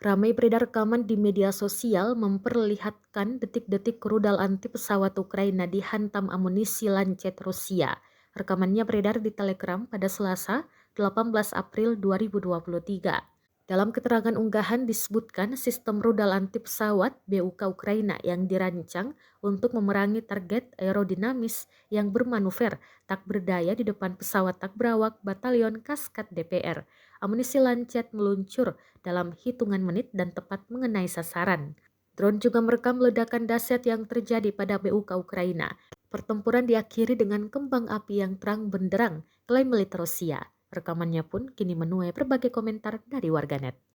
Ramai beredar rekaman di media sosial memperlihatkan detik-detik rudal anti pesawat Ukraina dihantam amunisi Lancet Rusia. Rekamannya beredar di Telegram pada Selasa, 18 April 2023. Dalam keterangan unggahan disebutkan sistem rudal anti pesawat BUK Ukraina yang dirancang untuk memerangi target aerodinamis yang bermanuver tak berdaya di depan pesawat tak berawak Batalion Kaskat DPR. Amunisi Lancet meluncur dalam hitungan menit dan tepat mengenai sasaran. Drone juga merekam ledakan dahsyat yang terjadi pada BUK Ukraina. Pertempuran diakhiri dengan kembang api yang terang benderang, klaim militer Rusia. Rekamannya pun kini menuai berbagai komentar dari warganet.